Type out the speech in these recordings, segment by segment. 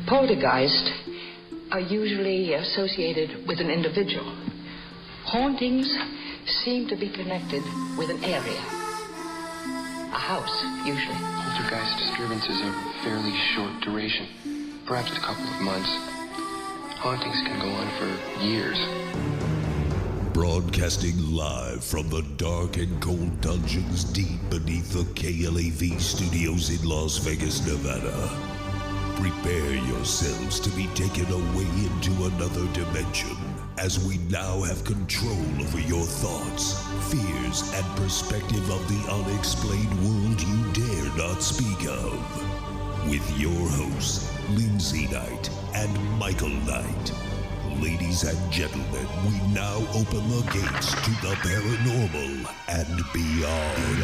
Poltergeists are usually associated with an individual. Hauntings seem to be connected with an area. A house, usually. Poltergeist disturbances are fairly short duration, perhaps a couple of months. Hauntings can go on for years. Broadcasting live from the dark and cold dungeons deep beneath the KLAV studios in Las Vegas, Nevada. Prepare yourselves to be taken away into another dimension as we now have control over your thoughts, fears, and perspective of the unexplained world you dare not speak of. With your hosts, Lindsay Knight and Michael Knight. Ladies and gentlemen, we now open the gates to the paranormal and beyond.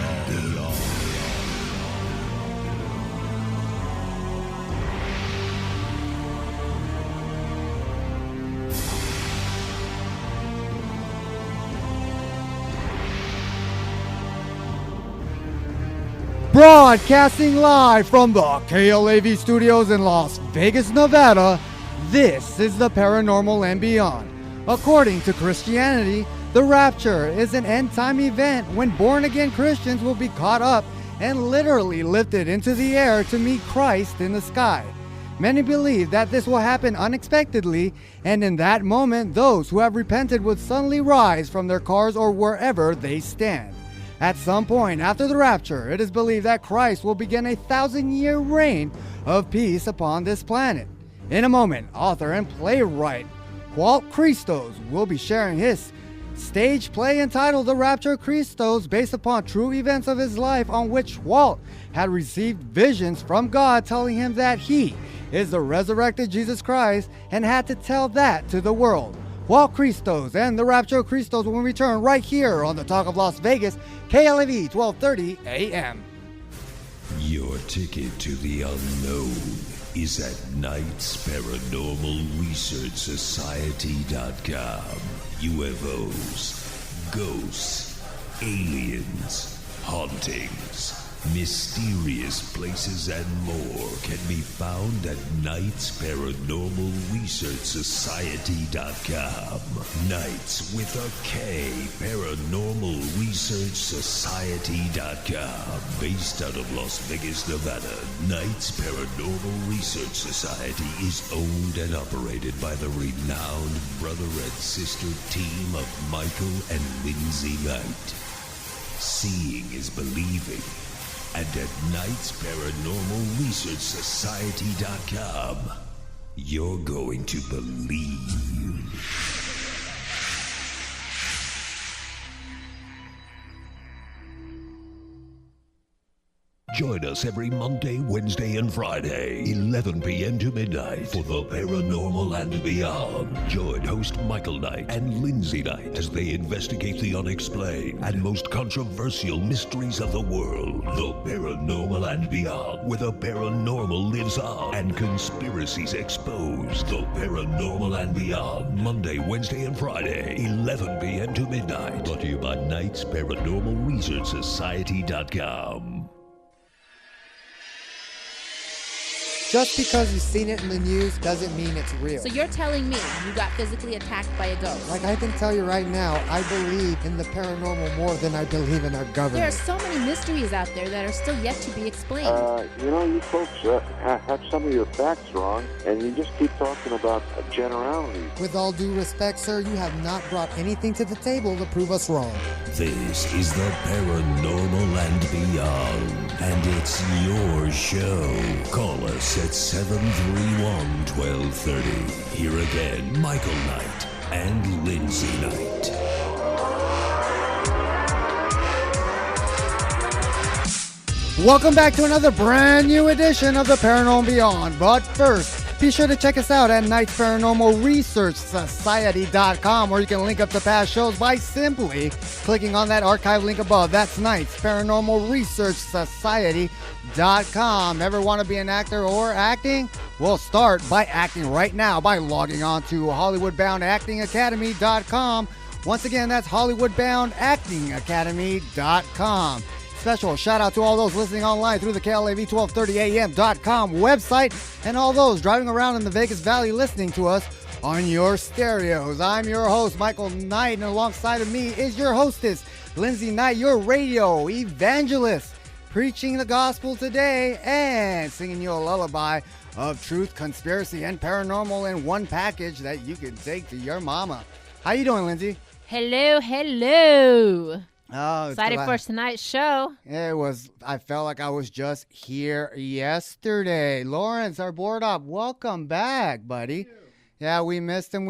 Broadcasting live from the KLAV studios in Las Vegas, Nevada, this is the Paranormal and Beyond. According to Christianity, the Rapture is an end-time event when born-again Christians will be caught up and literally lifted into the air to meet Christ in the sky. Many believe that this will happen unexpectedly, and in that moment, those who have repented would suddenly rise from their cars or wherever they stand. At some point after the rapture, it is believed that Christ will begin a 1,000-year reign of peace upon this planet. In a moment, author and playwright Jualt Christos will be sharing his stage play entitled The Rapture of Christos, based upon true events of his life, on which Jualt had received visions from God telling him that he is the resurrected Jesus Christ and had to tell that to the world. Jualt Christos and The Rapture of Christos will return right here on the Talk of Las Vegas, KLAV 1230 AM. Your ticket to the unknown is at KnightsParanormalResearchSociety.com. UFOs, ghosts, aliens, hauntings, mysterious places, and more can be found at KnightsParanormalResearchSociety.com. Knights with a K, ParanormalResearchSociety.com. Based out of Las Vegas, Nevada, Knights Paranormal Research Society is owned and operated by the renowned brother and sister team of Michael and Lindsay Knight. Seeing is believing. And at KnightsParanormalResearchSociety.com, you're going to believe. Join us every Monday, Wednesday, and Friday, 11 p.m. to midnight, for the Paranormal and Beyond. Join host Michael Knight and Lindsay Knight as they investigate the unexplained and most controversial mysteries of the world. The Paranormal and Beyond, where the paranormal lives on and conspiracies exposed. The Paranormal and Beyond, Monday, Wednesday, and Friday, 11 p.m. to midnight. Brought to you by KnightsParanormalResearchSociety.com. Just because you've seen it in the news doesn't mean it's real. So you're telling me you got physically attacked by a ghost? Like I can tell you right now, I believe in the paranormal more than I believe in our government. There are so many mysteries out there that are still yet to be explained. You folks have some of your facts wrong, and you just keep talking about generalities. With all due respect, sir, you have not brought anything to the table to prove us wrong. This is the Paranormal and Beyond, and it's your show. Call us at 731-1230. Here again, Michael Knight and Lindsay Knight. Welcome back to another brand new edition of the Paranormal and Beyond. But first, be sure to check us out at KnightsParanormalResearchSociety.com, where you can link up to past shows by simply clicking on that archive link above. That's KnightsParanormalResearchSociety.com. Ever want to be an actor or acting? Well, start by acting right now by logging on to HollywoodBoundActingAcademy.com. Once again, that's HollywoodBoundActingAcademy.com. special shout out to all those listening online through the KLAV1230am.com website and all those driving around in the Vegas Valley listening to us on your stereos. I'm your host, Michael Knight, and alongside of me is your hostess, Lindsay Knight, your radio evangelist, preaching the gospel today and singing you a lullaby of truth, conspiracy, and paranormal in one package that you can take to your mama. How you doing, Lindsay? Hello, hello. Oh, Excited for tonight's show. I felt like I was just here yesterday. Lawrence, our board op, welcome back, buddy. Yeah, we missed him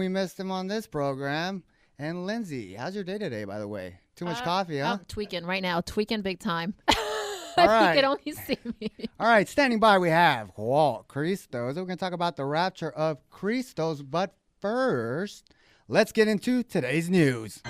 on this program. And Lindsay, how's your day today, by the way? Too much coffee, huh? I'm tweaking right now, tweaking big time. All right. You can only see me. All right, standing by we have Jualt Christos. We're going to talk about the Rapture of Christos, but first, let's get into today's news.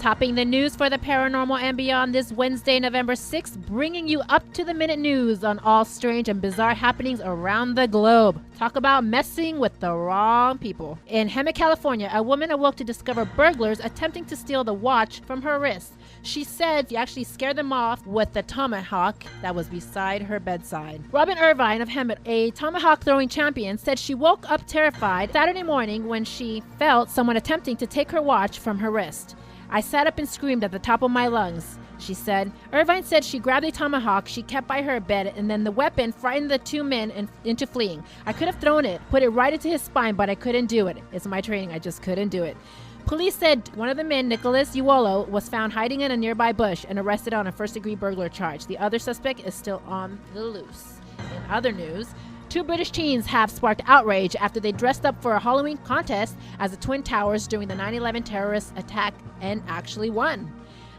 Topping the news for the paranormal and beyond this Wednesday, November 6th, bringing you up-to-the-minute news on all strange and bizarre happenings around the globe. Talk about messing with the wrong people. In Hemet, California, a woman awoke to discover burglars attempting to steal the watch from her wrist. She said she actually scared them off with the tomahawk that was beside her bedside. Robin Irvine of Hemet, a tomahawk throwing champion, said she woke up terrified Saturday morning when she felt someone attempting to take her watch from her wrist. I sat up and screamed at the top of my lungs, she said. Irvine said she grabbed a tomahawk she kept by her bed, and then the weapon frightened the two men into fleeing. I could have thrown it, put it right into his spine, but I couldn't do it. It's my training. I just couldn't do it. Police said one of the men, Nicholas Uolo, was found hiding in a nearby bush and arrested on a first-degree burglar charge. The other suspect is still on the loose. In other news, 2 British teens have sparked outrage after they dressed up for a Halloween contest as the Twin Towers during the 9/11 terrorist attack and actually won.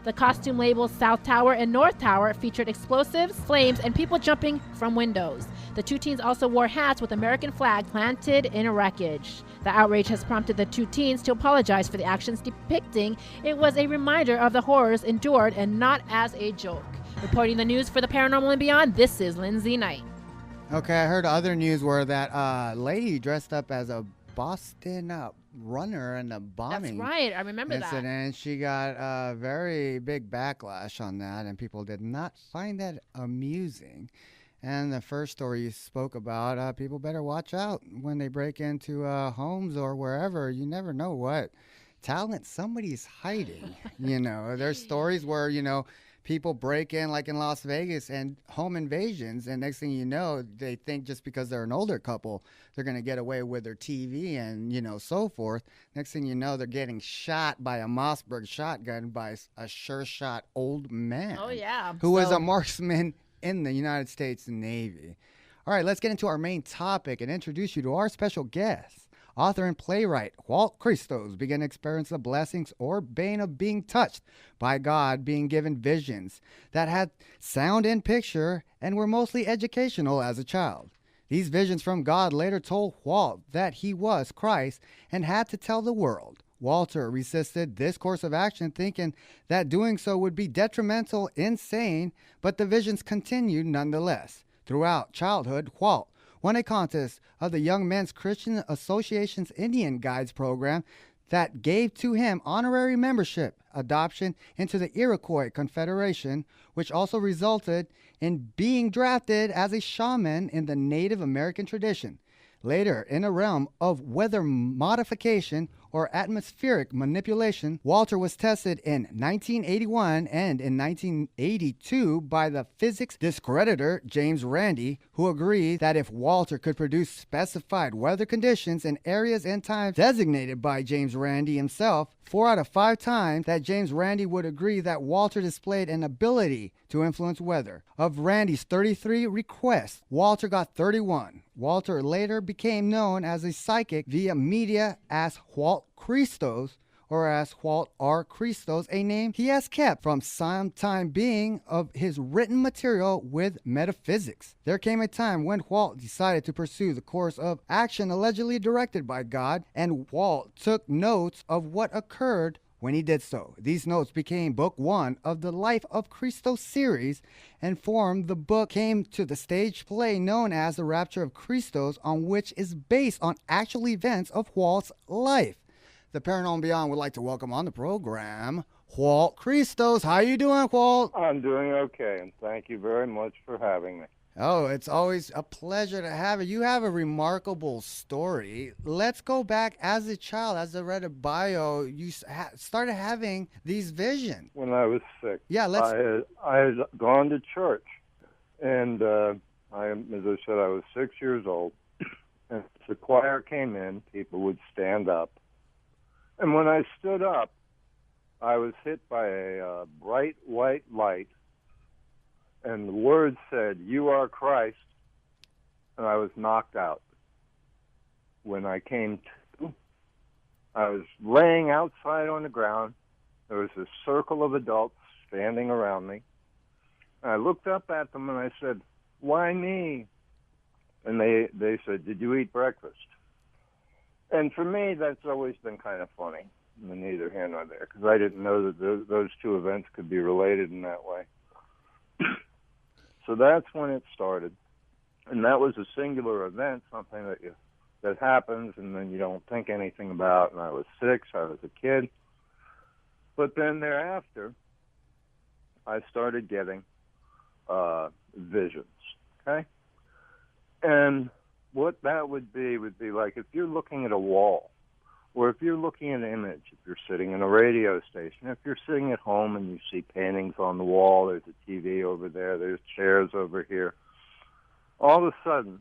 The costume labels South Tower and North Tower featured explosives, flames, and people jumping from windows. The 2 teens also wore hats with American flag planted in a wreckage. The outrage has prompted the 2 teens to apologize for the actions, depicting it was a reminder of the horrors endured and not as a joke. Reporting the news for the paranormal and beyond, this is Lindsay Knight. Okay, I heard other news where that lady dressed up as a Boston runner in a bombing. That's right, I remember incident. that. And she got a very big backlash on that, and people did not find that amusing. And the first story you spoke about, people better watch out when they break into homes or wherever. You never know what talent somebody's hiding. There's stories where, people break in, like in Las Vegas, and home invasions, and next thing you know, they think just because they're an older couple, they're going to get away with their TV and, so forth. Next thing you know, they're getting shot by a Mossberg shotgun by a sure-shot old man. Oh, yeah. Who was a marksman in the United States Navy. All right, let's get into our main topic and introduce you to our special guest. Author and playwright Jualt Christos began to experience the blessings or bane of being touched by God, being given visions that had sound and picture and were mostly educational as a child. These visions from God later told Jualt that he was Christ and had to tell the world. Walter resisted this course of action, thinking that doing so would be detrimental, insane, but the visions continued nonetheless. Throughout childhood, Jualt won a contest of the Young Men's Christian Association's Indian Guides program that gave to him honorary membership, adoption into the Iroquois Confederation, which also resulted in being drafted as a shaman in the Native American tradition. Later, in a realm of weather modification or atmospheric manipulation, Walter was tested in 1981 and in 1982 by the physics discreditor James Randi, who agreed that if Walter could produce specified weather conditions in areas and times designated by James Randi himself, 4 out of 5 times that James Randi would agree that Walter displayed an ability to influence weather. Of Randi's 33 requests, Walter got 31. Walter later became known as a psychic via media as Jualt Christos, or as Jualt R. Christos, a name he has kept from some time being of his written material with metaphysics. There came a time when Jualt decided to pursue the course of action allegedly directed by God, and Jualt took notes of what occurred when he did so. These notes became book 1 of the Life of Christos series and formed the book came to the stage play known as the Rapture of Christos, on which is based on actual events of Jualt's life. The Paranormal Beyond would like to welcome on the program Jualt Christos. How you doing, Jualt? I'm doing okay, and thank you very much for having me. Oh, it's always a pleasure to have you. You have a remarkable story. Let's go back as a child. As I read a bio, you started having these visions. When I was 6, Yeah, I had gone to church, and as I said, I was 6 years old, and if the choir came in, people would stand up. And when I stood up, I was hit by a bright white light, and the words said, "You are Christ," and I was knocked out. When I came to, I was laying outside on the ground. There was a circle of adults standing around me. And I looked up at them and I said, "Why me?" And they said, "Did you eat breakfast?" And for me, that's always been kind of funny, neither here nor there, because I didn't know that those two events could be related in that way. So that's when it started. And that was a singular event, something that happens and then you don't think anything about. And I was 6, I was a kid. But then thereafter, I started getting visions, okay? And what that would be like if you're looking at a wall, or if you're looking at an image, if you're sitting in a radio station, if you're sitting at home and you see paintings on the wall, there's a TV over there, there's chairs over here, all of a sudden,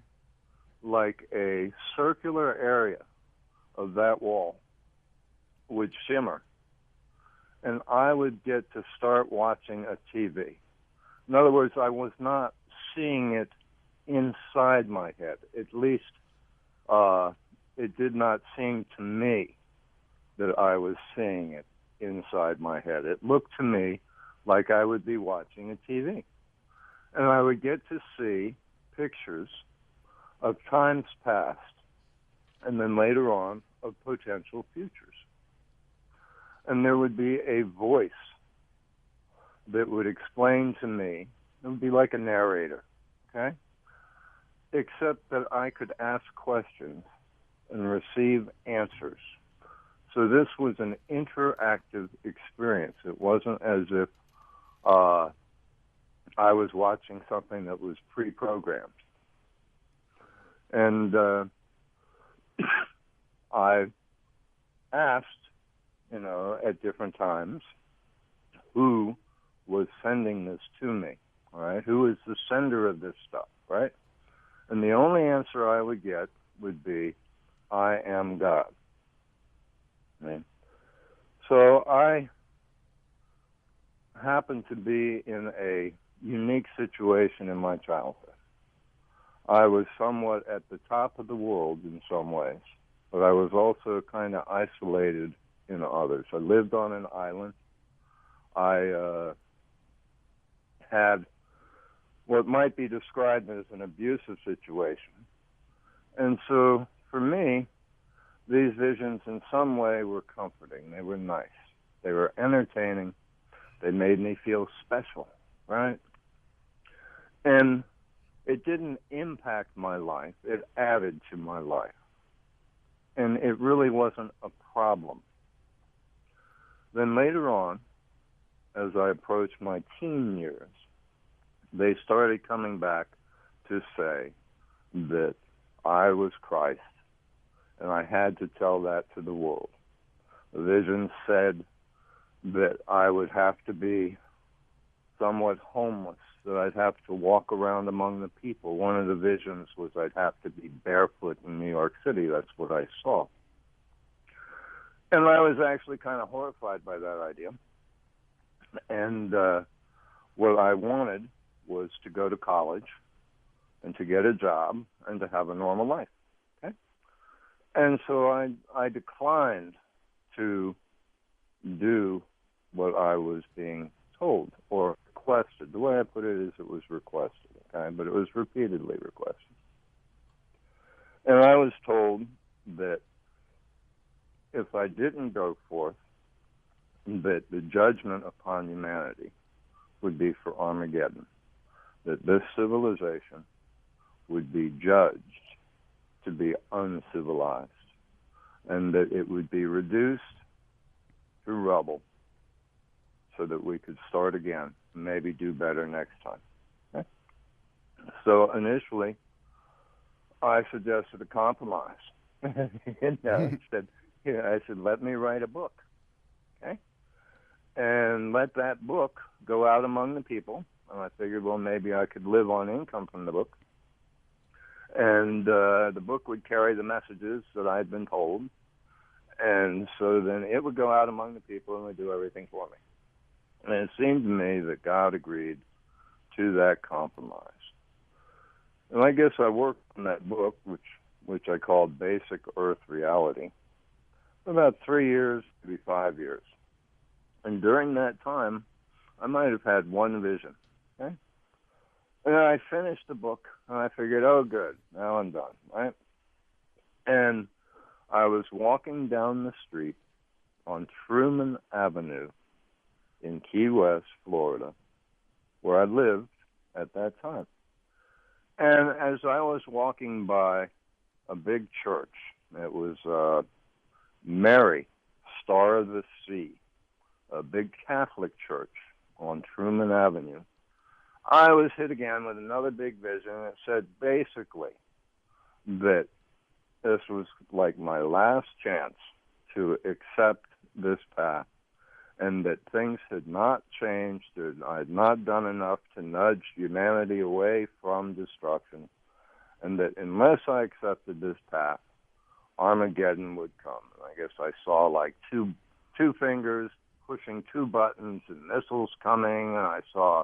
like a circular area of that wall would shimmer, and I would get to start watching a TV. In other words, I was not seeing it inside my head. At least it did not seem to me that I was seeing it inside my head. It looked to me like I would be watching a TV. And I would get to see pictures of times past, and then later on of potential futures. And there would be a voice that would explain to me, it would be like a narrator, okay? Except that I could ask questions and receive answers. So this was an interactive experience. It wasn't as if I was watching something that was pre-programmed. And I asked, at different times, who was sending this to me, all right? Who is the sender of this stuff, right? And the only answer I would get would be, "I am God." Right? So I happened to be in a unique situation in my childhood. I was somewhat at the top of the world in some ways, but I was also kind of isolated in others. I lived on an island. I had what might be described as an abusive situation. And so for me, these visions in some way were comforting. They were nice. They were entertaining. They made me feel special, right? And it didn't impact my life. It added to my life. And it really wasn't a problem. Then later on, as I approached my teen years, they started coming back to say that I was Christ, and I had to tell that to the world. The vision said that I would have to be somewhat homeless, that I'd have to walk around among the people. One of the visions was I'd have to be barefoot in New York City. That's what I saw. And I was actually kind of horrified by that idea. And what I wanted was to go to college and to get a job and to have a normal life. Okay? And so I declined to do what I was being told or requested. The way I put it is it was requested, okay? But it was repeatedly requested. And I was told that if I didn't go forth, that the judgment upon humanity would be for Armageddon, that this civilization would be judged to be uncivilized, and that it would be reduced to rubble, so that we could start again and maybe do better next time. Okay? So initially, I suggested a compromise. I said, let me write a book, okay? And let that book go out among the people. And I figured, well, maybe I could live on income from the book. And the book would carry the messages that I'd been told. And so then it would go out among the people and would do everything for me. And it seemed to me that God agreed to that compromise. And I guess I worked on that book, which I called Basic Earth Reality, for about 3 years, maybe 5 years. And during that time, I might have had one vision. Okay? And then I finished the book, and I figured, oh, good, now I'm done, right? And I was walking down the street on Truman Avenue in Key West, Florida, where I lived at that time. And as I was walking by a big church, it was Mary, Star of the Sea, a big Catholic church on Truman Avenue, I was hit again with another big vision. It said basically that this was like my last chance to accept this path, and that things had not changed, that I had not done enough to nudge humanity away from destruction, and that unless I accepted this path, Armageddon would come. And I guess I saw like two fingers pushing two buttons and missiles coming, and I saw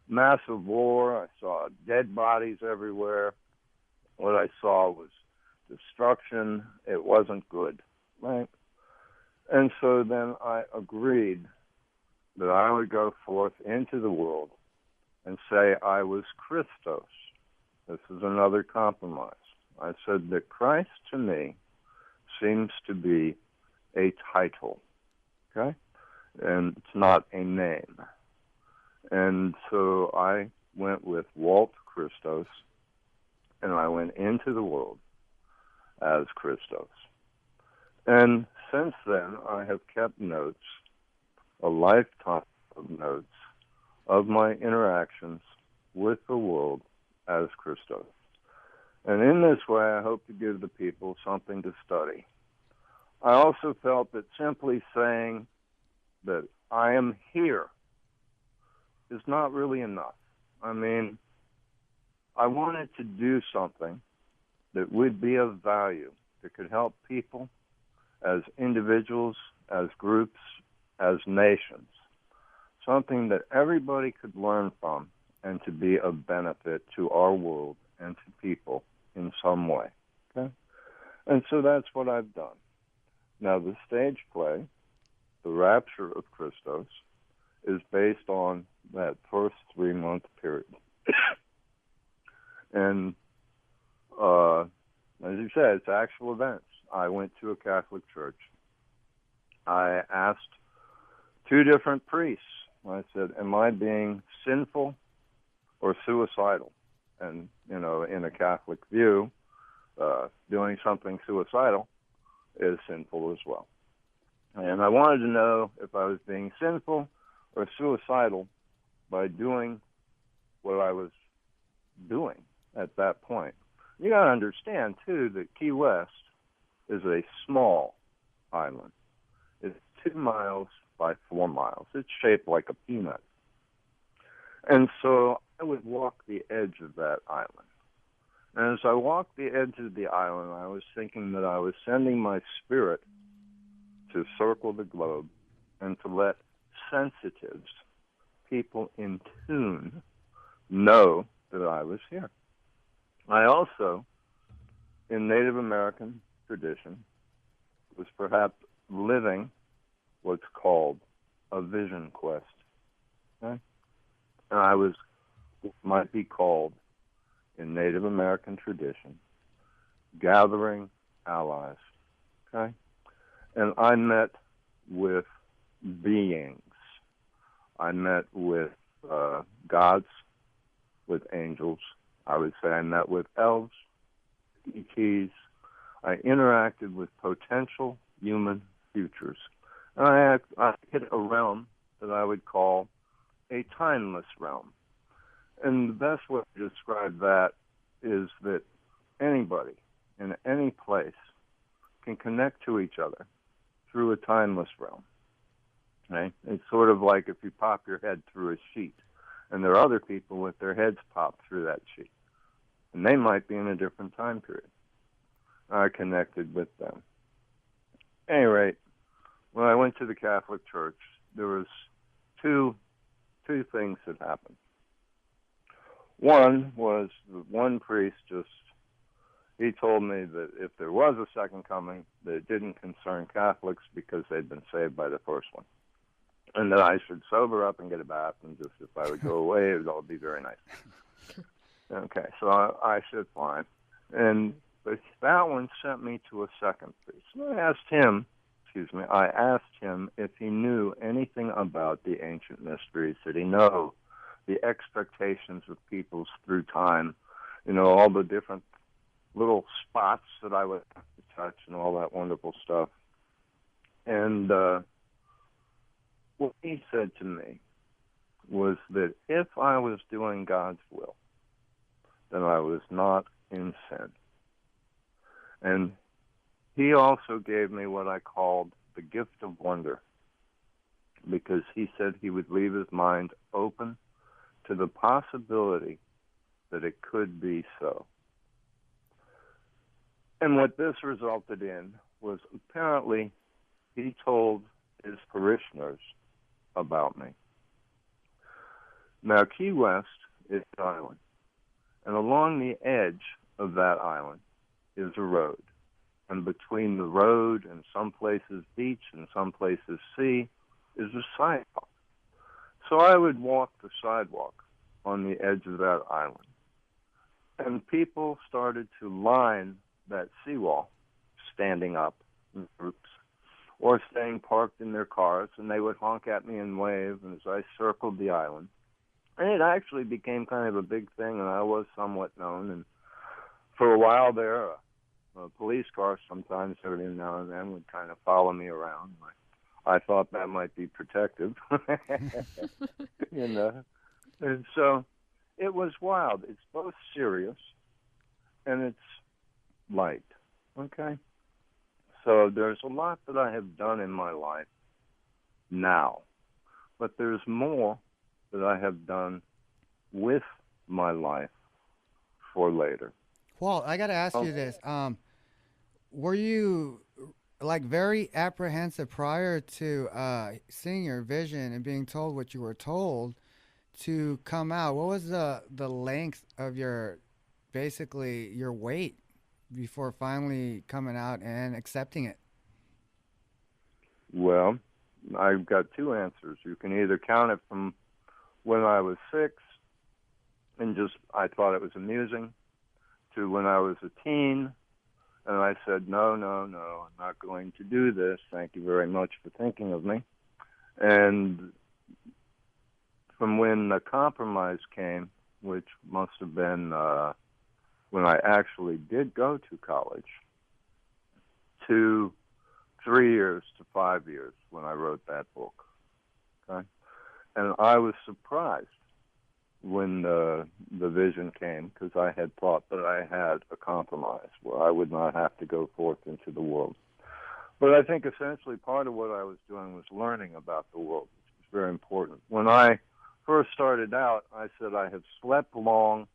massive war. I saw dead bodies everywhere. What I saw was destruction. It wasn't good, right? And so then I agreed that I would go forth into the world and say I was Christos. This is another compromise. I said that Christ to me seems to be a title, okay? And it's not a name. And so I went with Jualt Christos, and I went into the world as Christos. And since then, I have kept notes, a lifetime of notes, of my interactions with the world as Christos. And in this way, I hope to give the people something to study. I also felt that simply saying that I am here is not really enough. I mean, I wanted to do something that would be of value, that could help people as individuals, as groups, as nations, something that everybody could learn from and to be of benefit to our world and to people in some way. Okay? And so that's what I've done. Now, the stage play, The Rapture of Christos, is based on that first 3-month period. And as you said, it's actual events. I went to a Catholic church. I asked 2 different priests. I said, am I being sinful or suicidal? And, you know, in a Catholic view, doing something suicidal is sinful as well. And I wanted to know if I was being sinful or suicidal by doing what I was doing at that point. You got to understand, too, that Key West is a small island. It's 2 miles by 4 miles. It's shaped like a peanut. And so I would walk the edge of that island. And as I walked the edge of the island, I was thinking that I was sending my spirit to circle the globe and to let sensitives, people in tune, know that I was here. I also, in Native American tradition, was perhaps living what's called a vision quest. Okay? And I was what might be called, in Native American tradition, gathering allies. Okay? And I met with beings. I met with gods, with angels. I would say I met with elves, ETs. I interacted with potential human futures. And I hit a realm that I would call a timeless realm. And the best way to describe that is that anybody in any place can connect to each other through a timeless realm. Okay? It's sort of like if you pop your head through a sheet, and there are other people with their heads popped through that sheet, and they might be in a different time period. I connected with them. At any rate, when I went to the Catholic Church, there was two things that happened. One was one priest he told me that if there was a second coming, that it didn't concern Catholics because they'd been saved by the first one. And that I should sober up and get a bath, and just if I would go away, it would all be very nice. Okay, so I said fine. But that one sent me to a second priest. And I asked him if he knew anything about the ancient mysteries. Did he know the expectations of peoples through time? All the different little spots that I would have to touch and all that wonderful stuff. And what he said to me was that if I was doing God's will, then I was not in sin. And he also gave me what I called the gift of wonder, because he said he would leave his mind open to the possibility that it could be so. And what this resulted in was apparently he told his parishioners about me. Now, Key West is an island, and along the edge of that island is a road. And between the road and some places beach and some places sea is a sidewalk. So I would walk the sidewalk on the edge of that island. And people started to line that seawall, standing up in groups, or staying parked in their cars, and they would honk at me and wave as I circled the island. And it actually became kind of a big thing, and I was somewhat known. And for a while there, a police car sometimes every now and then would kind of follow me around. I thought that might be protective. And so it was wild. It's both serious and it's light. Okay? So there's a lot that I have done in my life now, but there's more that I have done with my life for later. Walt, I got to ask you this. Were you very apprehensive prior to seeing your vision and being told what you were told to come out? What was the length of your wait before finally coming out and accepting it? Well, I've got two answers. You can either count it from when I was 6 and I thought it was amusing, to when I was a teen, and I said, no, I'm not going to do this. Thank you very much for thinking of me. And from when the compromise came, which must have been when I actually did go to college, to 3 years to 5 years when I wrote that book. Okay? And I was surprised when the vision came, because I had thought that I had a compromise where I would not have to go forth into the world. But I think essentially part of what I was doing was learning about the world, which was very important. When I first started out, I said I have slept long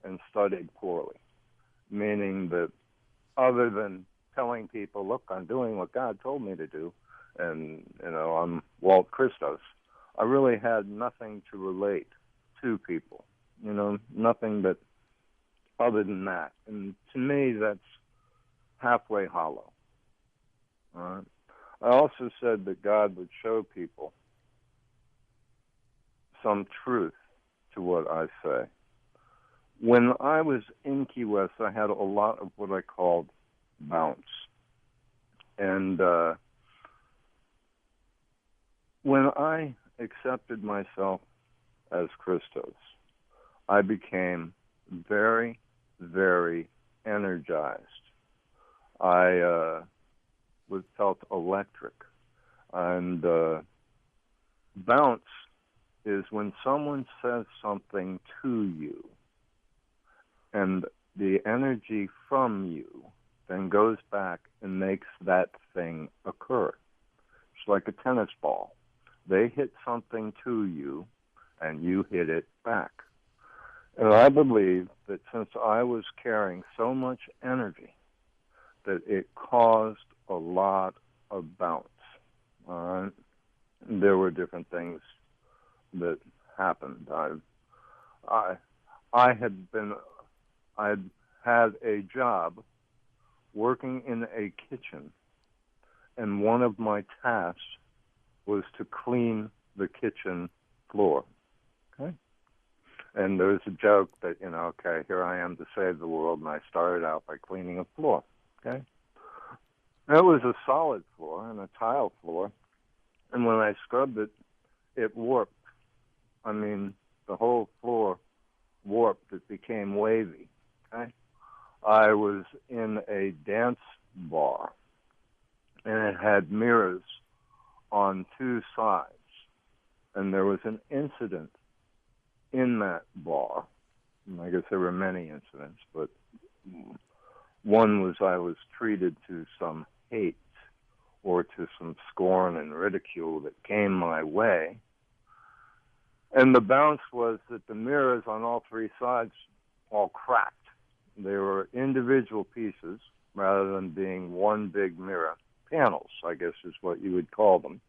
and studied poorly, meaning that other than telling people, look, I'm doing what God told me to do, and, I'm Jualt Christos, I really had nothing to relate to people, nothing but other than that. And to me, that's halfway hollow. All right? I also said that God would show people some truth to what I say. When I was in Key West, I had a lot of what I called bounce. And when I accepted myself as Christos, I became very, very energized. I felt electric. And bounce is when someone says something to you, and the energy from you then goes back and makes that thing occur. It's like a tennis ball. They hit something to you, and you hit it back. And I believe that since I was carrying so much energy, that it caused a lot of bounce. All right? There were different things that happened. I had a job working in a kitchen, and one of my tasks was to clean the kitchen floor. Okay? And there's a joke that, okay, here I am to save the world, and I started out by cleaning a floor. Okay? It was a solid floor and a tile floor, and when I scrubbed it, it warped. I mean, the whole floor warped. It became wavy. Okay? I was in a dance bar, and it had mirrors on two sides, and there was an incident in that bar. And I guess there were many incidents, but one was I was treated to some hate or to some scorn and ridicule that came my way. And the bounce was that the mirrors on all three sides all cracked. They were individual pieces rather than being one big mirror. Panels, I guess is what you would call them.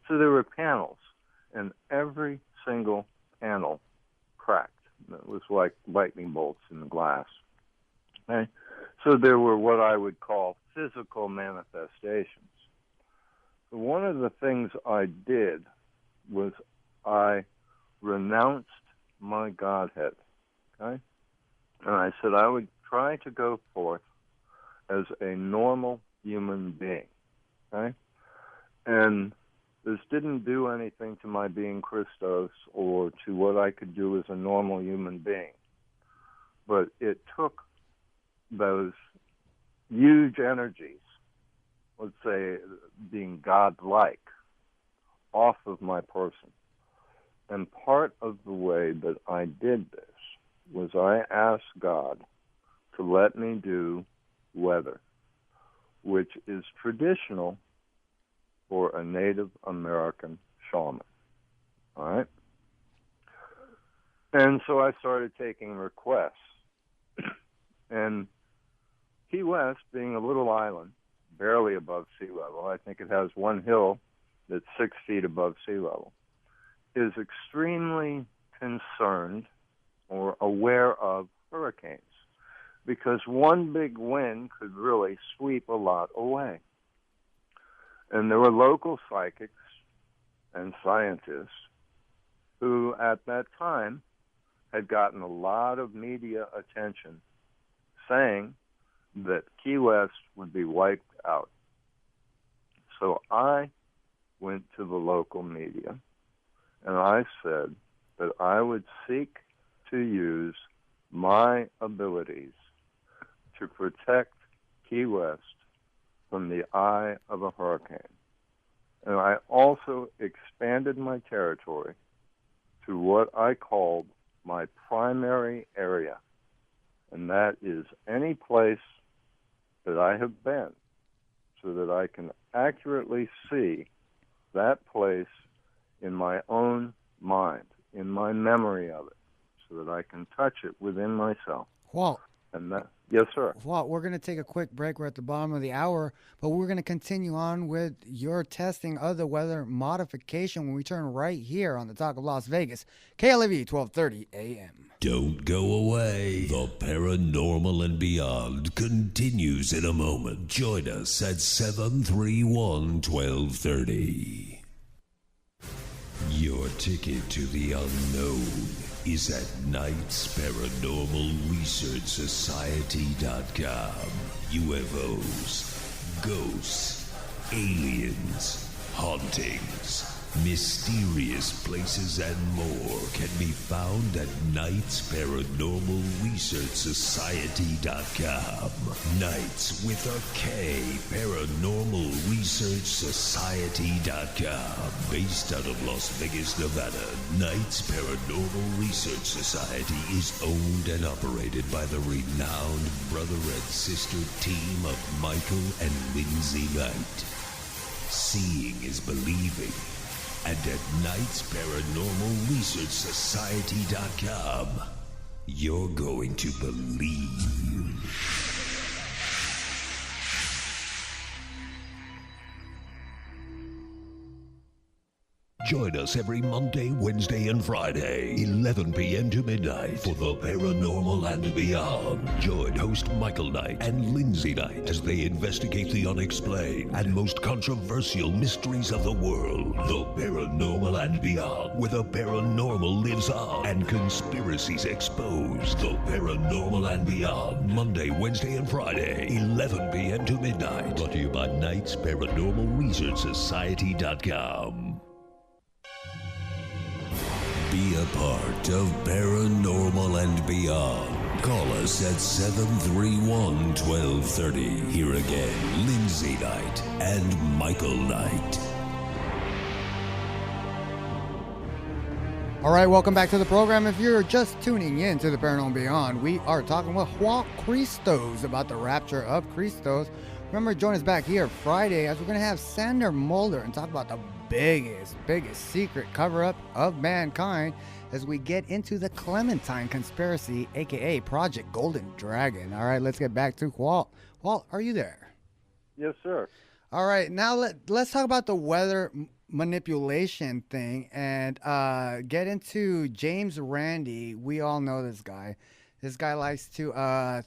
So there were panels, and every single panel cracked. It was like lightning bolts in the glass. Okay? So there were what I would call physical manifestations. So one of the things I did was I renounced my Godhead. Okay? And I said I would try to go forth as a normal human being. Okay? And this didn't do anything to my being Christos or to what I could do as a normal human being. But it took those huge energies, let's say being God-like, off of my person. And part of the way that I did this was I asked God to let me do weather, which is traditional for a Native American shaman. All right? And so I started taking requests. And Key West, being a little island, barely above sea level, I think it has one hill that's 6 feet above sea level, is extremely concerned or aware of hurricanes, because one big wind could really sweep a lot away. And there were local psychics and scientists who, at that time, had gotten a lot of media attention saying that Key West would be wiped out. So I went to the local media, and I said that I would seek to use my abilities to protect Key West from the eye of a hurricane. And I also expanded my territory to what I called my primary area, and that is any place that I have been, so that I can accurately see that place in my own mind, in my memory of it, so that I can touch it within myself. Walt. And that, yes, sir. Walt, we're going to take a quick break. We're at the bottom of the hour, but we're going to continue on with your testing of the weather modification when we turn right here on the Talk of Las Vegas, KLAV 1230 AM. Don't go away. The Paranormal and Beyond continues in a moment. Join us at 731-1230. Your ticket to the unknown is at KnightsParanormalResearchSociety.com. UFOs, ghosts, aliens, hauntings, Mysterious places and more can be found at Knights Paranormal Research Society.com. Knights with a K, Paranormal Research Society.com. Based out of Las Vegas, Nevada, Knights Paranormal Research Society is owned and operated by the renowned brother and sister team of Michael and Lindsay Knight. Seeing is believing. And at Knights Paranormal Research Society.com, you're going to believe. Join us every Monday, Wednesday, and Friday, 11 p.m. to midnight, for the Paranormal and Beyond. Join host Michael Knight and Lindsay Knight as they investigate the unexplained and most controversial mysteries of the world. The Paranormal and Beyond, where the paranormal lives on and conspiracies exposed. The Paranormal and Beyond, Monday, Wednesday, and Friday, 11 p.m. to midnight. Brought to you by Knights Paranormal Research Society.com. Be a part of Paranormal and Beyond. Call us at 731-1230. Here again, Lindsay Knight and Michael Knight. All right, welcome back to the program. If you're just tuning in to the Paranormal and Beyond, we are talking with Jualt Christos about the Rapture of Christos. Remember, join us back here Friday as we're going to have Sander Mulder and talk about the biggest secret cover-up of mankind as we get into the Clementine conspiracy, aka Project Golden Dragon. All right, let's get back to Jualt. Jualt, are you there? Yes, sir. All right, now let's talk about the weather manipulation thing and get into James Randi. We all know this guy. This guy likes to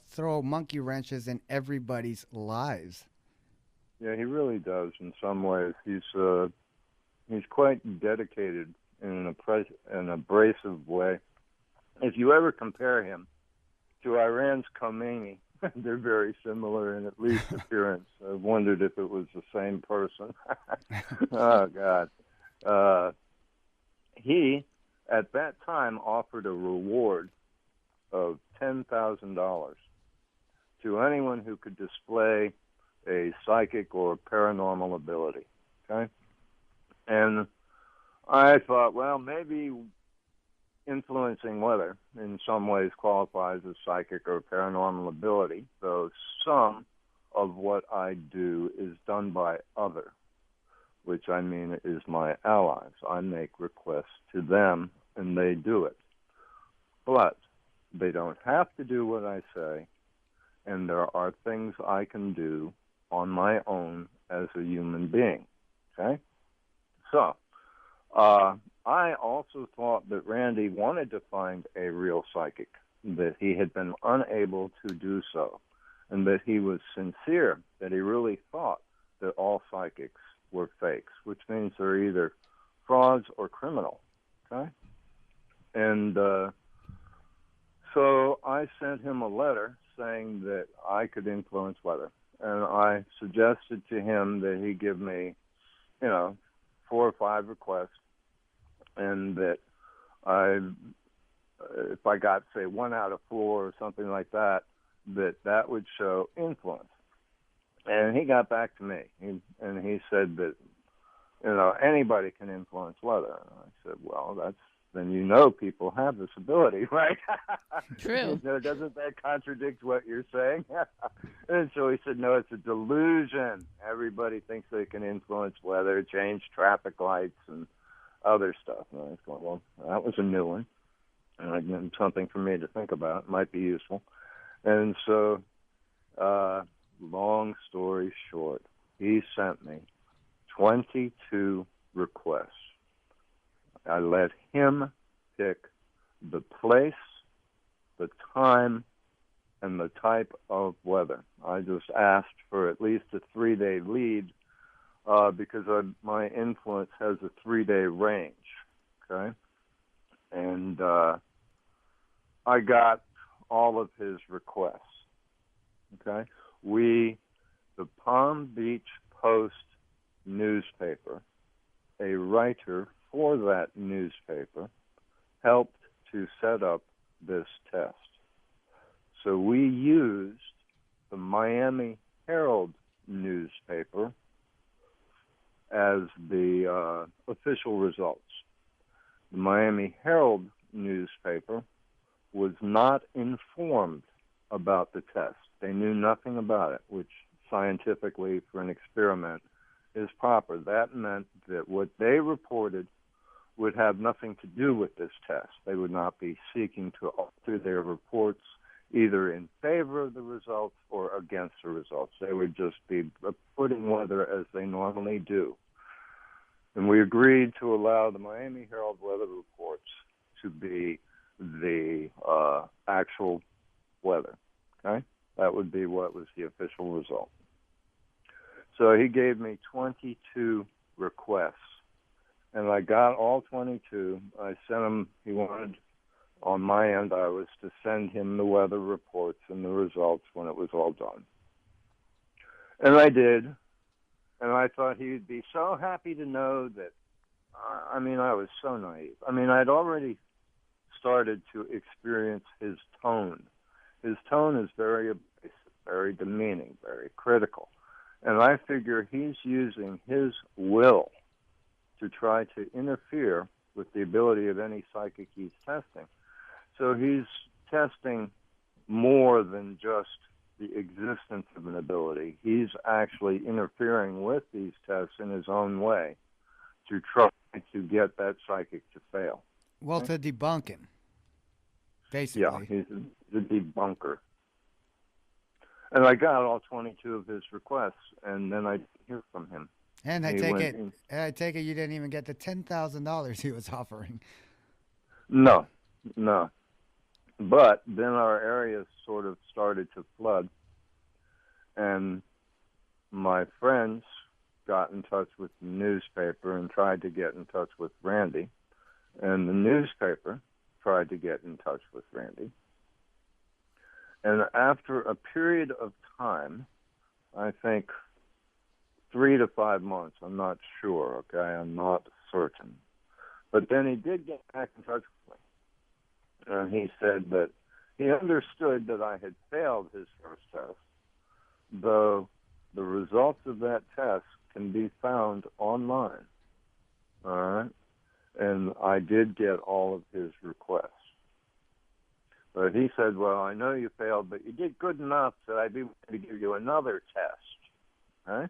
throw monkey wrenches in everybody's lives. Yeah, he really does in some ways. He's quite dedicated in an abrasive way. If you ever compare him to Iran's Khomeini, they're very similar in at least appearance. I wondered if it was the same person. Oh, God. He, at that time, offered a reward of $10,000 to anyone who could display a psychic or paranormal ability. Okay? And I thought, well, maybe influencing weather in some ways qualifies as psychic or paranormal ability, though some of what I do is done by others, which I mean is my allies. I make requests to them, and they do it. But they don't have to do what I say, and there are things I can do on my own as a human being. Okay? So, I also thought that Randy wanted to find a real psychic, that he had been unable to do so, and that he was sincere, that he really thought that all psychics were fakes, which means they're either frauds or criminal. Okay? And so I sent him a letter saying that I could influence weather, and I suggested to him that he give me, 4 or 5 requests, and that if I got, say, 1 out of 4 or something like that, that would show influence. And he got back to me, and he said that, anybody can influence weather. And I said, well, then people have this ability, right? True. Doesn't that contradict what you're saying? And so he said, no, it's a delusion. Everybody thinks they can influence weather, change traffic lights, and other stuff. And I was going, well, that was a new one, and something for me to think about. It might be useful. And so, long story short, he sent me 22 requests. I let him pick the place, the time, and the type of weather. I just asked for at least a 3-day lead because my influence has a 3-day range, okay? And I got all of his requests, okay? The Palm Beach Post newspaper a writer for that newspaper helped to set up this test. So we used the Miami Herald newspaper as the official results. The Miami Herald newspaper was not informed about the test. They knew nothing about it, which scientifically for an experiment is proper. That meant that what they reported would have nothing to do with this test. They would not be seeking to alter their reports either in favor of the results or against the results. They would just be reporting weather as they normally do. And we agreed to allow the Miami Herald weather reports to be the actual weather. Okay? That would be what was the official result. So he gave me 22 requests, and I got all 22. I sent him, he wanted, on my end, I was to send him the weather reports and the results when it was all done. And I did, and I thought he would be so happy to know that, I was so naive. I'd already started to experience his tone. His tone is very abrasive, very demeaning, very critical. And I figure he's using his will to try to interfere with the ability of any psychic he's testing. So he's testing more than just the existence of an ability. He's actually interfering with these tests in his own way to try to get that psychic to fail. Well, to debunk him, basically. Yeah, he's a debunker. And I got all 22 of his requests, and then I didn't hear from him. And I take it you didn't even get the $10,000 he was offering. No. But then our area sort of started to flood, and my friends got in touch with the newspaper and tried to get in touch with Randy, and the newspaper tried to get in touch with Randy. And after a period of time, I think 3 to 5 months, I'm not sure, okay, I'm not certain. But then he did get back in touch with me. And he said that he understood that I had failed his first test, though the results of that test can be found online. All right? And I did get all of his requests. But he said, well, I know you failed, but you did good enough that I'd be willing to give you another test. Right?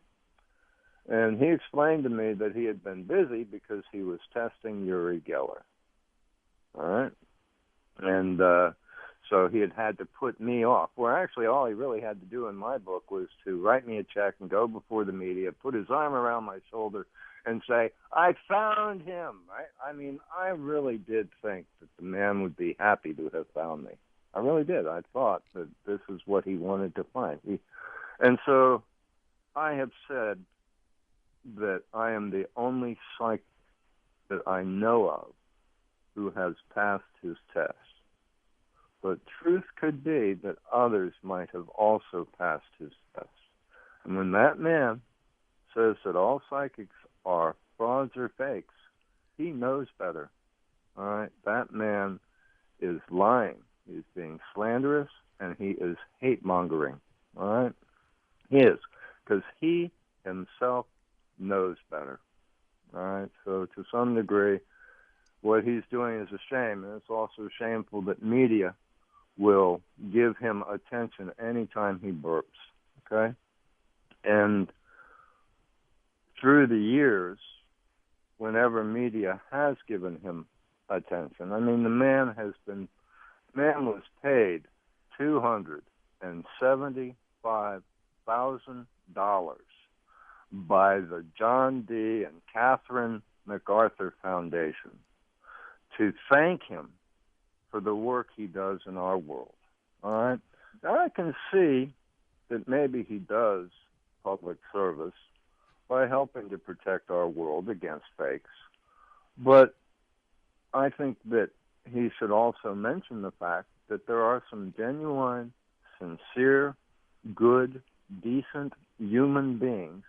And he explained to me that he had been busy because he was testing Uri Geller. All right? And so he had to put me off. Well, actually, all he really had to do in my book was to write me a check and go before the media, put his arm around my shoulder, and say, I found him, right? I really did think that the man would be happy to have found me. I really did. I thought that this is what he wanted to find. And so I have said that I am the only psychic that I know of who has passed his test. But truth could be that others might have also passed his test. And when that man says that all psychics are frauds or fakes, he knows better. All right? That man is lying. He's being slanderous, and he is hate-mongering. All right? He is, because he himself knows better. All right? So to some degree, what he's doing is a shame, and it's also shameful that media will give him attention anytime he burps. Okay? And through the years, whenever media has given him attention, the man was paid $275,000 by the John D. and Catherine MacArthur Foundation to thank him for the work he does in our world. All right? Now, I can see that maybe he does public service by helping to protect our world against fakes. But I think that he should also mention the fact that there are some genuine, sincere, good, decent human beings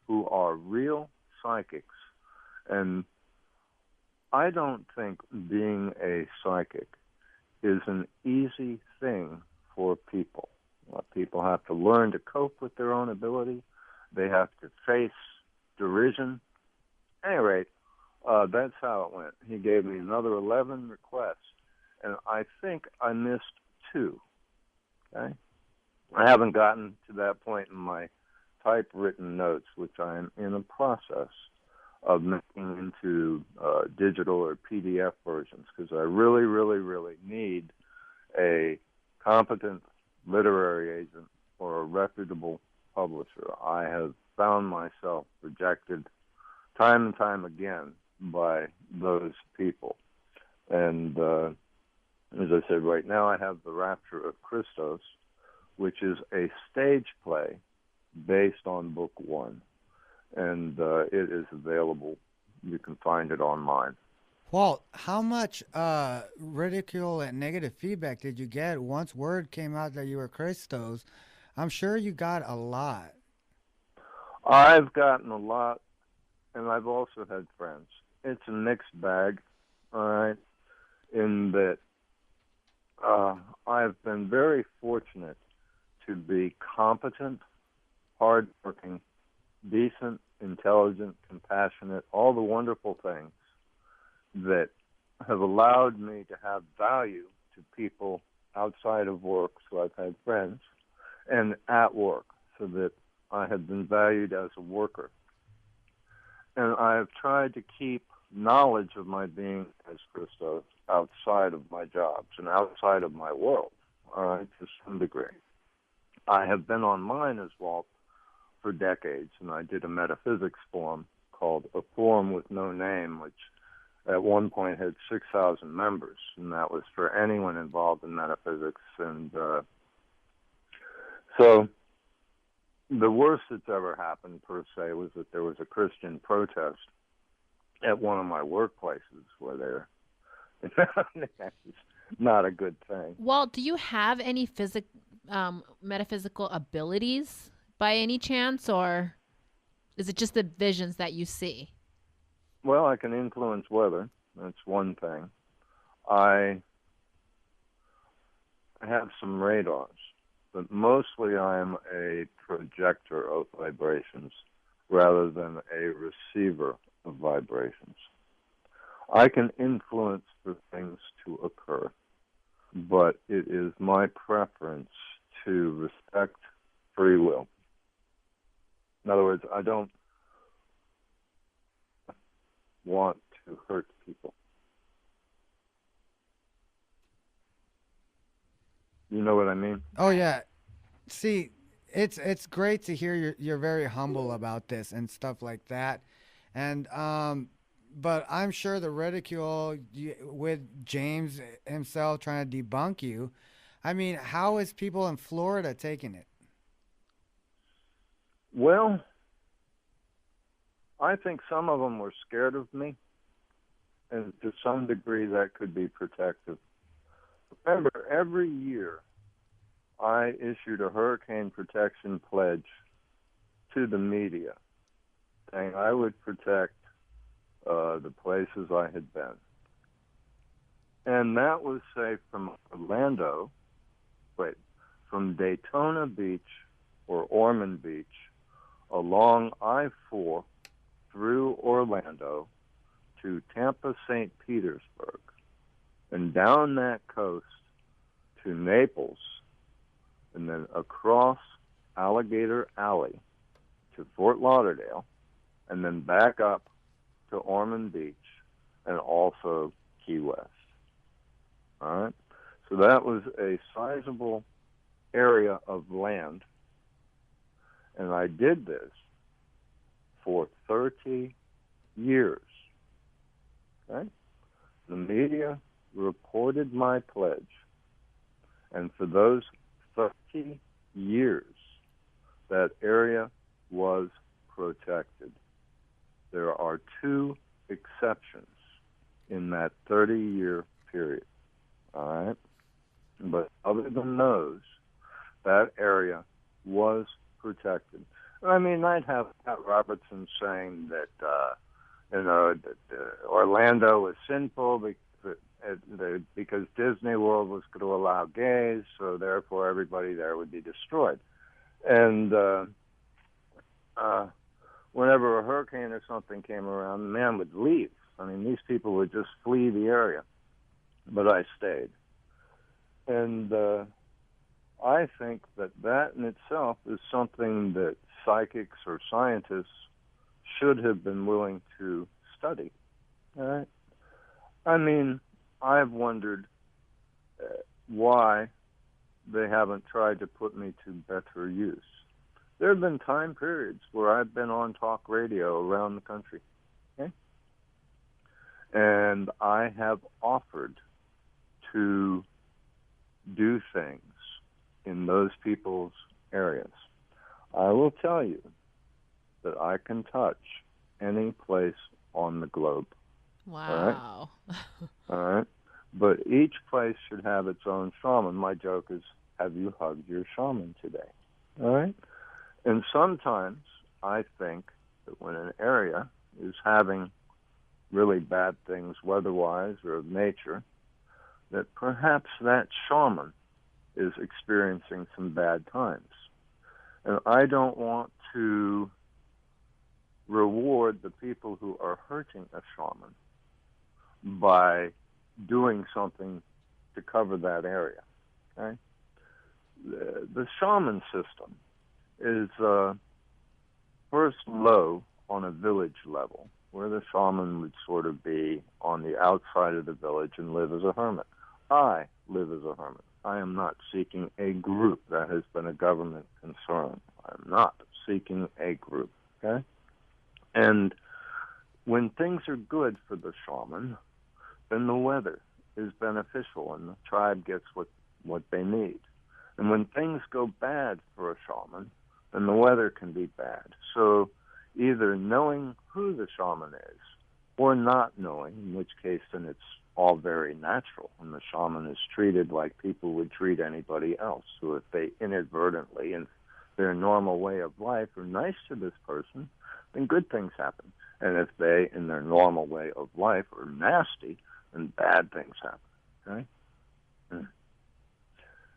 who are real psychics And I don't think being a psychic is an easy thing for people. People have to learn to cope with their own ability. They have to face derision. At any rate, that's how it went. He gave me another 11 requests, and I think I missed 2. Okay? I haven't gotten to that point in my typewritten notes, which I am in a process of making into digital or PDF versions, because I really, really, really need a competent literary agent or a reputable publisher. I have found myself rejected time and time again by those people. And as I said, right now I have the Rapture of Christos, which is a stage play based on Book 1. And it is available. You can find it online. Walt, how much ridicule and negative feedback did you get once word came out that you were Christos? I'm sure you got a lot. I've gotten a lot, and I've also had friends. It's a mixed bag, all right, in that I've been very fortunate to be competent, hardworking, decent, intelligent, compassionate, all the wonderful things that have allowed me to have value to people outside of work, so I've had friends, and at work, so that I have been valued as a worker. And I've tried to keep knowledge of my being as Christos outside of my jobs and outside of my world, all right, to some degree. I have been online as Walt for decades, and I did a metaphysics forum called A Forum with No Name, which at one point had 6,000 members, and that was for anyone involved in metaphysics. And so the worst that's ever happened, per se, was that there was a Christian protest at one of my workplaces where they're that's not a good thing. Walt, do you have any metaphysical abilities by any chance, or is it just the visions that you see? Well, I can influence weather. That's one thing. I have some radars, but mostly I'm a projector of vibrations rather than a receiver of vibrations. I can influence for things to occur, but it is my preference to respect free will. In other words, I don't want to hurt people. You know what I mean? Oh yeah. See, it's great to hear you're very humble about this and stuff like that. And but I'm sure the ridicule with James himself trying to debunk you. I mean, how is people in Florida taking it? Well, I think some of them were scared of me, and to some degree that could be protective. Remember, every year I issued a hurricane protection pledge to the media, saying I would protect the places I had been. And that was, say, from Daytona Beach or Ormond Beach, along I-4 through Orlando to Tampa, St. Petersburg, and down that coast to Naples, and then across Alligator Alley to Fort Lauderdale, and then back up to Ormond Beach, and also Key West. All right? So that was a sizable area of land, and I did this for 30 years. Okay? The media reported my pledge, and for those 30 years, that area was protected. There are 2 exceptions in that 30-year period. All right? But other than those, that area was protected. I mean, I'd have Pat Robertson saying that, Orlando was sinful because Disney World was going to allow gays, so therefore everybody there would be destroyed. And whenever a hurricane or something came around, the man would leave. I mean, these people would just flee the area. But I stayed. And I think that in itself is something that psychics or scientists should have been willing to study. All right? I mean, I've wondered why they haven't tried to put me to better use. There have been time periods where I've been on talk radio around the country. Okay? And I have offered to do things in those people's areas. I will tell you that I can touch any place on the globe. Wow. All right? But each place should have its own shaman. My joke is, have you hugged your shaman today? All right? And sometimes I think that when an area is having really bad things weather-wise or of nature, that perhaps that shaman is experiencing some bad times. And I don't want to reward the people who are hurting a shaman by doing something to cover that area. Okay? The shaman system is first low on a village level, where the shaman would sort of be on the outside of the village and live as a hermit. I live as a hermit. I am not seeking a group. That has been a government concern. I'm not seeking a group, okay? And when things are good for the shaman, then the weather is beneficial and the tribe gets what they need. And when things go bad for a shaman, then the weather can be bad. So either knowing who the shaman is or not knowing, in which case then it's all very natural, and the shaman is treated like people would treat anybody else. So if they inadvertently, in their normal way of life, are nice to this person, then good things happen. And if they, in their normal way of life, are nasty, then bad things happen. Okay?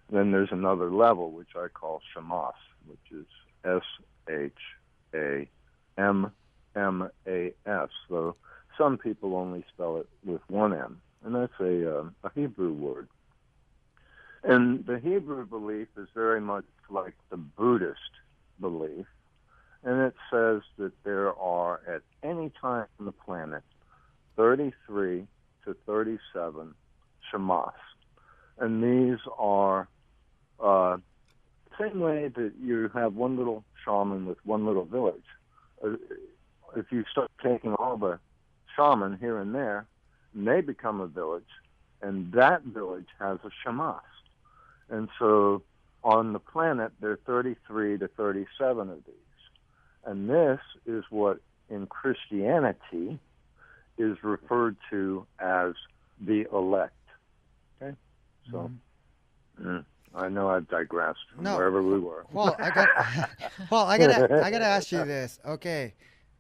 Then there's another level, which I call shamas, which is S-H-A-M-M-A-S. So some people only spell it with one M, and that's a Hebrew word. And the Hebrew belief is very much like the Buddhist belief, and it says that there are, at any time on the planet, 33 to 37 shamas. And these are the same way that you have one little shaman with one little village. If you start taking all the shaman here and there, and they become a village, and that village has a shamas. And so on the planet, there are 33 to 37 of these. And this is what in Christianity is referred to as the elect. Okay? So, I know I've digressed from wherever we were. Well, I gotta ask you this. Okay,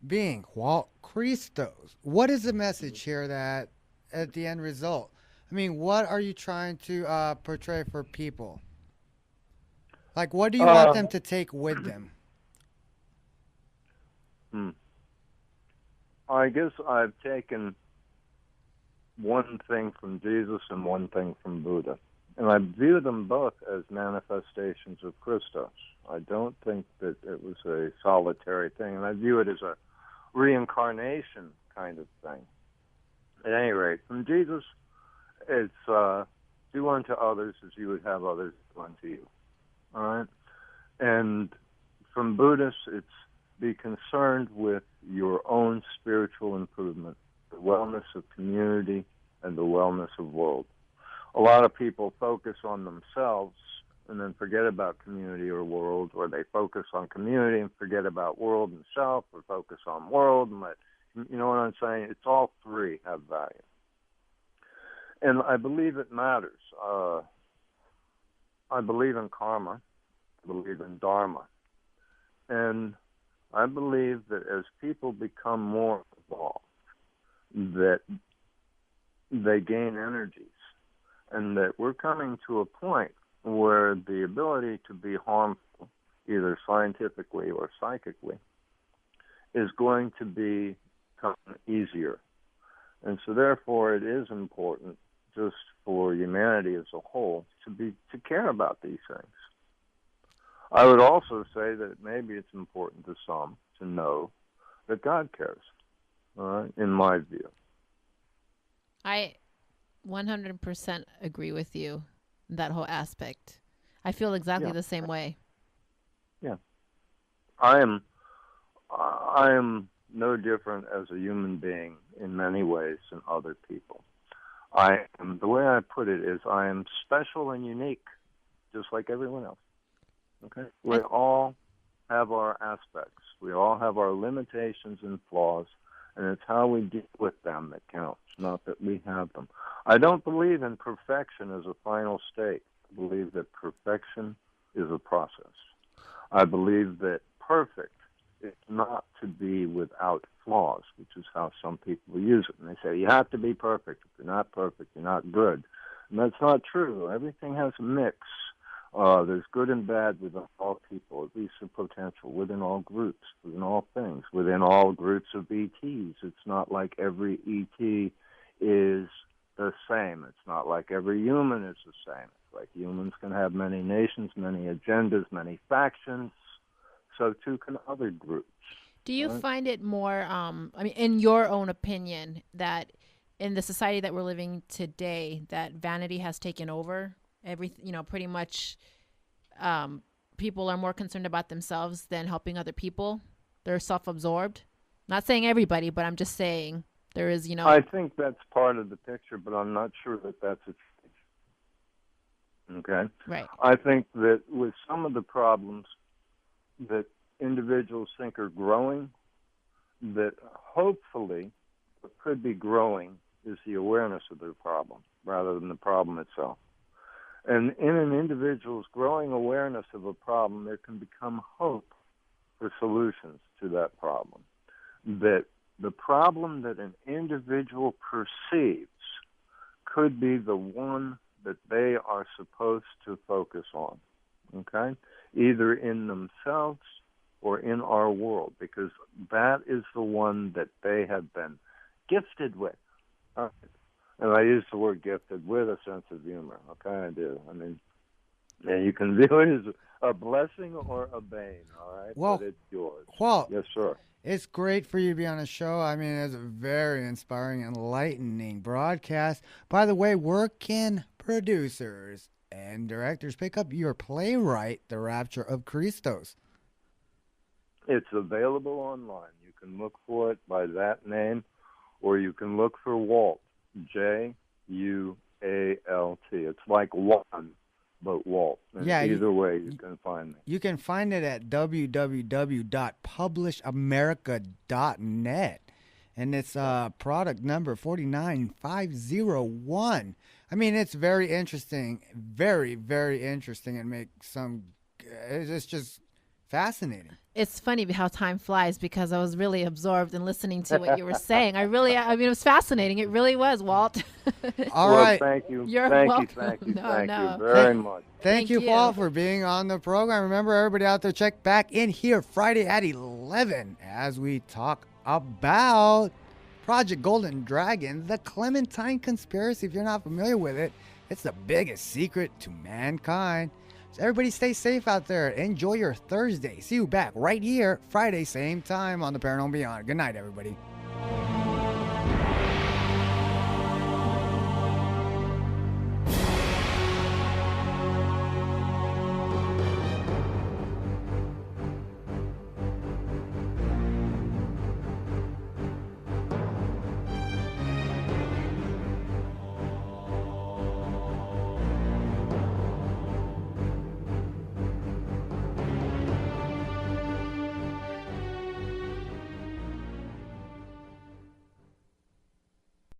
being Jualt Christos, what is the message here that at the end result? I mean, what are you trying to portray for people? Like, what do you want them to take with them? I guess I've taken one thing from Jesus and one thing from Buddha. And I view them both as manifestations of Christos. I don't think that it was a solitary thing, and I view it as a reincarnation kind of thing. At any rate, from Jesus, it's do unto others as you would have others do unto you. All right? And from Buddhists, it's be concerned with your own spiritual improvement, the wellness of community, and the wellness of world. A lot of people focus on themselves and then forget about community or world, or they focus on community and forget about world and self, or focus on world and you know what I'm saying? It's all three have value. And I believe it matters. I believe in karma. I believe in dharma. And I believe that as people become more involved that they gain energies, and that we're coming to a point where the ability to be harmful, either scientifically or psychically, is going to become easier. And so therefore it is important just for humanity as a whole to care about these things. I would also say that maybe it's important to some to know that God cares, in my view. I 100% agree with you, that whole aspect. I feel exactly the same way. Yeah. I am no different as a human being in many ways than other people. The way I put it is I am special and unique, just like everyone else. Okay? We all have our aspects. We all have our limitations and flaws, and it's how we deal with them that counts, not that we have them. I don't believe in perfection as a final state. I believe that perfection is a process. I believe that perfect is not to be without flaws, which is how some people use it. And they say, you have to be perfect. If you're not perfect, you're not good. And that's not true. Everything has a mix. There's good and bad within all people, at least the potential, within all groups, within all things, within all groups of ETs. It's not like every ET is the same. It's not like every human is the same. It's like humans can have many nations, many agendas, many factions. So too can other groups. Do you find it more, in your own opinion, that in the society that we're living today, that vanity has taken over? Pretty much people are more concerned about themselves than helping other people. They're self-absorbed. Not saying everybody, but I'm just saying there is, I think that's part of the picture, but I'm not sure that that's a okay? Right. I think that with some of the problems that individuals think are growing, that hopefully what could be growing is the awareness of their problem rather than the problem itself. And in an individual's growing awareness of a problem, there can become hope for solutions to that problem. That the problem that an individual perceives could be the one that they are supposed to focus on, okay? Either in themselves or in our world, because that is the one that they have been gifted with. All right. And I use the word gifted with a sense of humor, okay? I do. I mean, you can view it as a blessing or a bane, all right? Well, but it's yours. Well, yes, sir. It's great for you to be on the show. I mean, it's a very inspiring, enlightening broadcast. By the way, where can producers and directors pick up your playwright, The Rapture of Christos? It's available online. You can look for it by that name, or you can look for Jualt, Jualt. It's like one, but Jualt. And either way, you can find me. You can find it at www.publishamerica.net. And it's product number 49501. I mean, it's very interesting, very, very interesting, and it's just fascinating. It's funny how time flies because I was really absorbed in listening to what you were saying. I mean, it was fascinating. It really was, Walt. All right. Thank you. You're welcome. Thank you No. very much. Thank you, Paul, for being on the program. Remember, everybody out there, check back in here Friday at 11 as we talk about Project Golden Dragon, the Clementine Conspiracy. If you're not familiar with it, it's the biggest secret to mankind. So everybody stay safe out there. Enjoy your Thursday. See you back right here Friday, same time on the Paranormal Beyond. Good night, everybody.